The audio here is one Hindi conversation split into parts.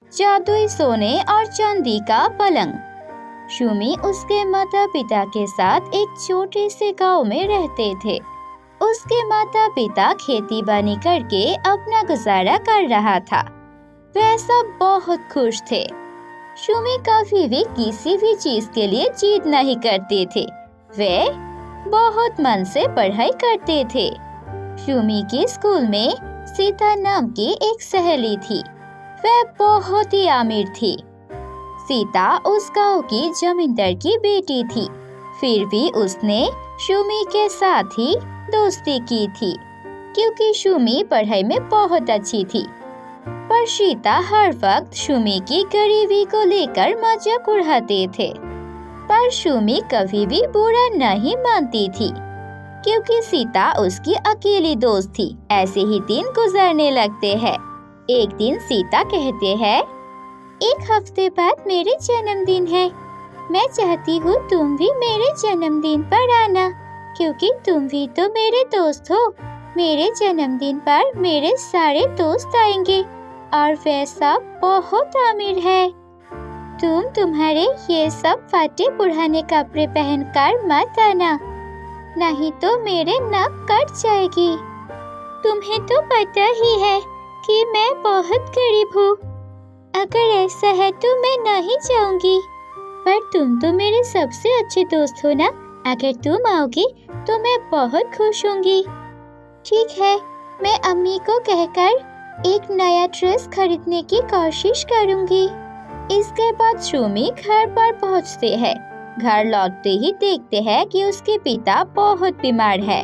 जादुई सोने और चांदी का पलंग। शूमी उसके माता पिता के साथ एक छोटे से गांव में रहते थे। उसके माता पिता खेती बाड़ी करके अपना गुजारा कर रहा था। वह सब बहुत खुश थे। शूमी कभी भी किसी भी चीज के लिए जिद नहीं करते थे। वे बहुत मन से पढ़ाई करते थे। शूमी के स्कूल में सीता नाम की एक सहेली थी। वह बहुत ही अमीर थी। सीता उस गांव की जमींदार की बेटी थी। फिर भी उसने शूमी के साथ ही दोस्ती की थी, क्योंकि शूमी पढ़ाई में बहुत अच्छी थी। पर सीता हर वक्त शूमी की गरीबी को लेकर मजाक उड़ाते थे। पर शूमी कभी भी बुरा नहीं मानती थी, क्योंकि सीता उसकी अकेली दोस्त थी। ऐसे ही दिन गुजरने लगते हैं। एक दिन सीता कहते हैं, एक हफ्ते बाद मेरे जन्मदिन है। मैं चाहती हूँ तुम भी मेरे जन्मदिन पर आना, क्योंकि तुम भी तो मेरे दोस्त हो। मेरे जन्मदिन पर मेरे सारे दोस्त आएंगे और वे सब बहुत अमीर है। तुम्हारे ये सब फटे पुराने कपड़े पहनकर मत आना, नहीं तो मेरे नाक कट जाएगी। तुम्हें तो पता ही है कि मैं बहुत गरीब हूँ। अगर ऐसा है तो मैं नहीं जाऊंगी। पर तुम तो मेरे सबसे अच्छे दोस्त हो ना। अगर तुम आओगी तो मैं बहुत खुश होंगी। ठीक है, मैं अम्मी को कहकर एक नया ड्रेस खरीदने की कोशिश करूंगी। इसके बाद शूमी घर पर पहुंचते हैं। घर लौटते ही देखते हैं कि उसके पिता बहुत बीमार है।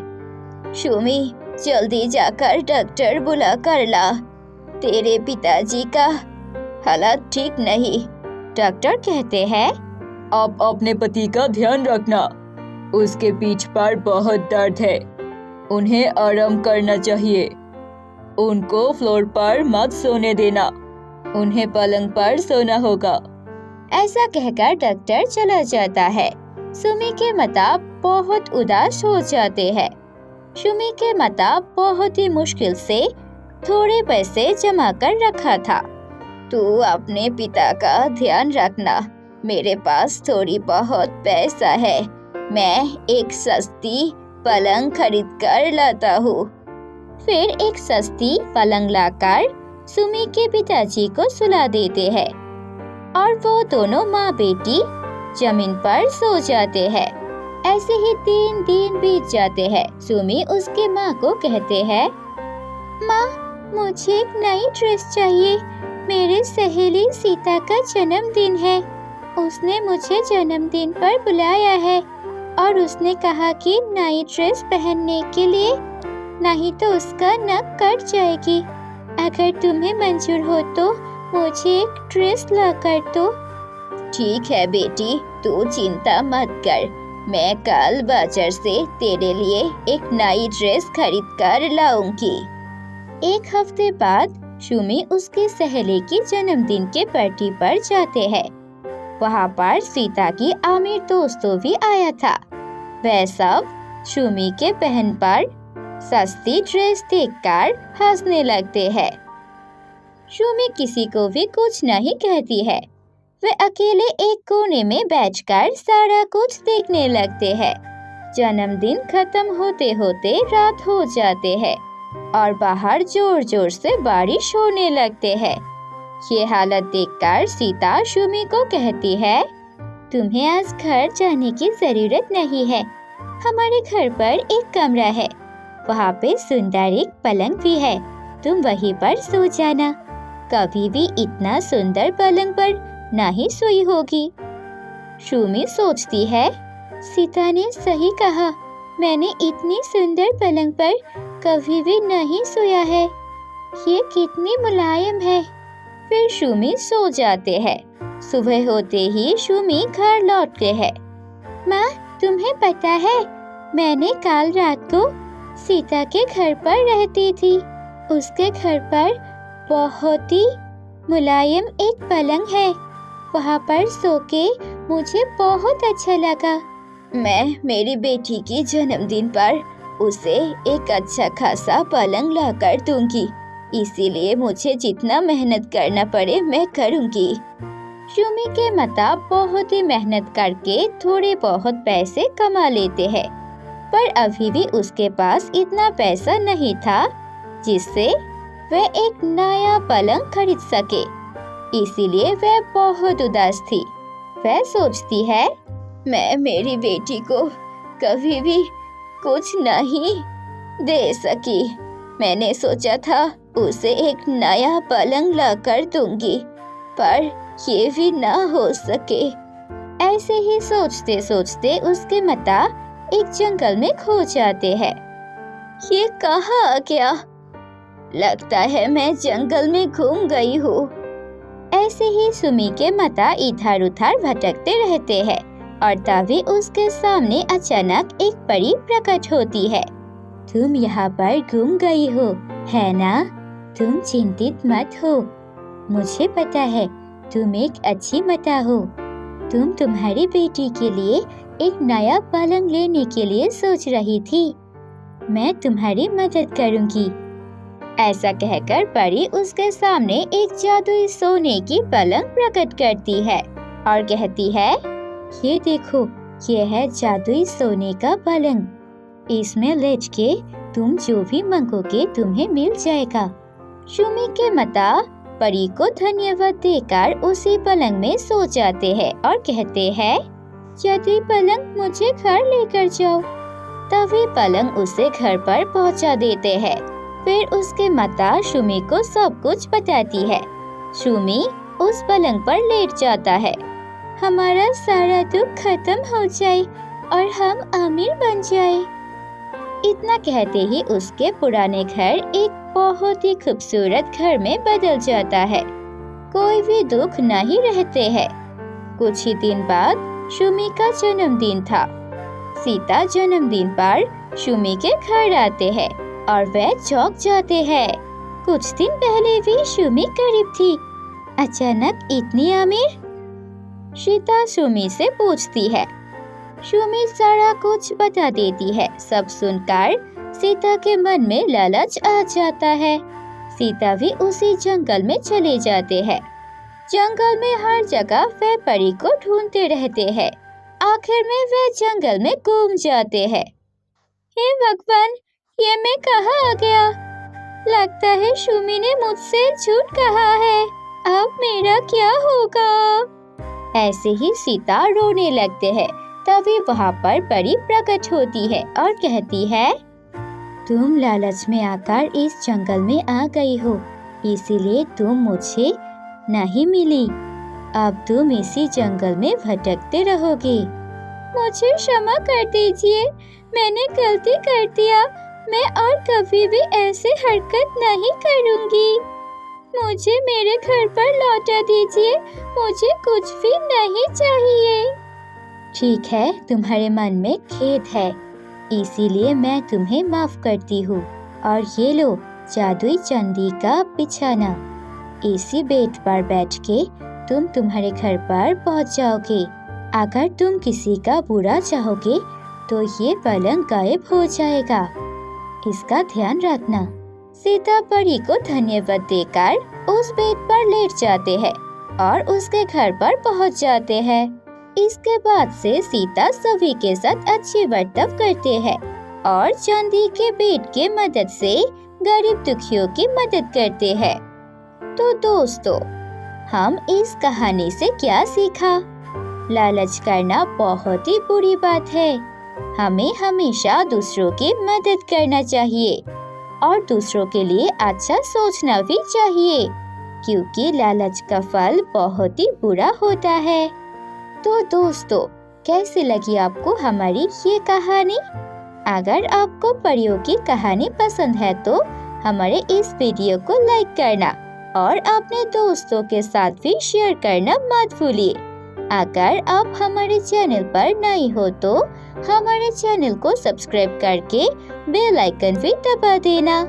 शूमी, जल्दी जाकर डॉक्टर बुला कर ला। तेरे पिताजी का हालत ठीक नहीं। डॉक्टर कहते हैं, आप अपने पति का ध्यान रखना। उसके पीठ पर बहुत दर्द है। उन्हें आराम करना चाहिए। उनको फ्लोर पर मत सोने देना। उन्हें पलंग पर सोना होगा। ऐसा कहकर डॉक्टर चला जाता है। शूमी के माता बहुत उदास हो जाते हैं। शूमी के माता बहुत ही मुश्किल से थोड़े पैसे जमा कर रखा था। तू अपने पिता का ध्यान रखना। मेरे पास थोड़ी बहुत पैसा है। मैं एक सस्ती पलंग खरीद कर लाता हूँ। फिर एक सस्ती पलंग लाकर शूमी के पिताजी को सुला देते हैं और वो दोनों माँ बेटी जमीन पर सो जाते हैं। ऐसे ही 3 दिन बीत जाते हैं। शूमी उसके माँ को कहते हैं, माँ, मुझे एक नई ड्रेस चाहिए। मेरे सहेली सीता का जन्मदिन है। उसने मुझे जन्मदिन पर बुलाया है और उसने कहा कि नई ड्रेस पहनने के लिए, नहीं तो उसका नाक कट जाएगी। अगर तुम्हें मंजूर हो तो मुझे एक ड्रेस ला कर दो। ठीक है बेटी, तू चिंता मत कर। मैं कल बाजार से तेरे लिए एक नई ड्रेस खरीद कर लाऊंगी। एक हफ्ते बाद शूमी उसकी सहेली की जन्मदिन के पार्टी पर जाते हैं। वहाँ पर सीता की अमीर दोस्तों भी आया था। वह सब शूमी के पहन पर सस्ती ड्रेस देखकर हंसने लगते हैं। शूमी किसी को भी कुछ नहीं कहती है। वे अकेले एक कोने में बैठकर सारा कुछ देखने लगते हैं। जन्मदिन खत्म होते होते रात हो जाते हैं और बाहर जोर जोर से बारिश होने लगते हैं। ये हालत देखकर सीता शूमी को कहती है, तुम्हें आज घर जाने की जरूरत नहीं है। हमारे घर पर एक कमरा है। वहाँ पे सुंदर एक पलंग भी है। तुम वहीं पर सो जाना। कभी भी इतना सुंदर पलंग पर नहीं सोई होगी। शूमी सोचती है, सीता ने सही कहा। मैंने इतनी सुंदर पलंग पर कभी भी नहीं सोया है। ये कितनी मुलायम है। फिर शूमी सो जाते हैं। सुबह होते ही शूमी घर लौटते हैं। माँ, तुम्हें पता है, मैंने कल रात को सीता के घर पर रहती थी। उसके घर पर बहुत ही मुलायम एक पलंग है। वहाँ पर सो के मुझे बहुत अच्छा लगा। मैं मेरी बेटी की जन्मदिन पर उसे एक अच्छा खासा पलंग ला कर दूंगी। इसीलिए मुझे जितना मेहनत करना पड़े मैं करूँगी। सुमी के माता बहुत ही मेहनत करके थोड़े बहुत पैसे कमा लेते हैं, पर अभी भी उसके पास इतना पैसा नहीं था जिससे वह एक नया पलंग खरीद सके। इसीलिए वह बहुत उदास थी। वह सोचती है, मैं मेरी बेटी को कभी भी कुछ नहीं दे सकी। मैंने सोचा था उसे एक नया पलंग लाकर दूंगी, पर ये भी ना हो सके। ऐसे ही सोचते सोचते उसके माता एक जंगल में खो जाते हैं। ये कहाँ आ गया? लगता है मैं जंगल में घूम गई हूँ। ऐसे ही सुमी के माता इधर उधर भटकते रहते हैं और तभी उसके सामने अचानक एक परी प्रकट होती है। तुम यहाँ पर घूम गई हो, है ना? तुम चिंतित मत हो, मुझे पता है तुम एक अच्छी माता हो। तुम तुम्हारी बेटी के लिए एक नया पलंग लेने के लिए सोच रही थी। मैं तुम्हारी मदद करूंगी। ऐसा कहकर परी उसके सामने एक जादुई सोने की पलंग प्रकट करती है और कहती है, ये देखो, ये है जादुई सोने का पलंग। इसमें लेट के तुम जो भी मांगोगे तुम्हें मिल जाएगा। सुमी के माता परी को धन्यवाद देकर उसी पलंग में सो जाते हैं और कहते हैं, जादुई पलंग मुझे घर लेकर जाओ। तभी पलंग उसे घर पर पहुंचा देते हैं। फिर उसके माता सुमी को सब कुछ बताती है। सुमी उस पलंग पर लेट जाता है। हमारा सारा दुख खत्म हो जाए और हम अमीर बन जाए। इतना कहते ही उसके पुराने घर एक बहुत ही खूबसूरत घर में बदल जाता है। कोई भी दुख नहीं रहते हैं। कुछ ही दिन बाद सुमी का जन्मदिन था। सीता जन्मदिन पर सुमी के घर आते हैं और वह चौंक जाते हैं। कुछ दिन पहले भी सुमी गरीब थी, अचानक इतनी अमीर? सीता सुमी से पूछती है। सुमी सारा कुछ बता देती है। सब सुनकर सीता के मन में लालच आ जाता है। सीता भी उसी जंगल में चले जाते हैं। जंगल में हर जगह वह परी को ढूंढते रहते हैं। आखिर में वह जंगल में गुम जाते हैं। हे भगवान, ये मैं कहाँ आ गया? लगता है सुमी ने मुझसे झूठ कहा है। अब मेरा क्या होगा? ऐसे ही सीता रोने लगते हैं। तभी वहाँ पर परी प्रकट होती है और कहती है, तुम लालच में आकर इस जंगल में आ गई हो, इसीलिए तुम मुझे नहीं मिली। अब तुम इसी जंगल में भटकते रहोगे। मुझे क्षमा कर दीजिए, मैंने गलती कर दिया। मैं और कभी भी ऐसे हरकत नहीं करूंगी। मुझे मेरे घर पर लौटा दीजिए, मुझे कुछ भी नहीं चाहिए। ठीक है, तुम्हारे मन में खेद है, इसीलिए मैं तुम्हें माफ करती हूँ। और ये लो जादुई चांदी का बिछाना। इसी बेड पर बैठ के तुम तुम्हारे घर पर पहुँच जाओगे। अगर तुम किसी का बुरा चाहोगे तो ये पलंग गायब हो जाएगा, इसका ध्यान रखना। सीता परी को धन्यवाद देकर उस बेड पर लेट जाते हैं और उसके घर पर पहुंच जाते हैं। इसके बाद से सीता सभी के साथ अच्छी बर्ताव करते हैं और चांदी के बेड के मदद से गरीब दुखियों की मदद करते हैं। तो दोस्तों, हम इस कहानी से क्या सीखा? लालच करना बहुत ही बुरी बात है। हमें हमेशा दूसरों की मदद करना चाहिए और दूसरों के लिए अच्छा सोचना भी चाहिए, क्योंकि लालच का फल बहुत ही बुरा होता है। तो दोस्तों, कैसी लगी आपको हमारी ये कहानी? अगर आपको परियों की कहानी पसंद है तो हमारे इस वीडियो को लाइक करना और अपने दोस्तों के साथ भी शेयर करना मत भूलिए। अगर आप हमारे चैनल पर नए हो तो हमारे चैनल को सब्सक्राइब करके बेल आइकन भी दबा देना।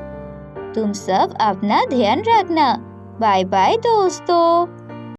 तुम सब अपना ध्यान रखना। बाय बाय दोस्तों।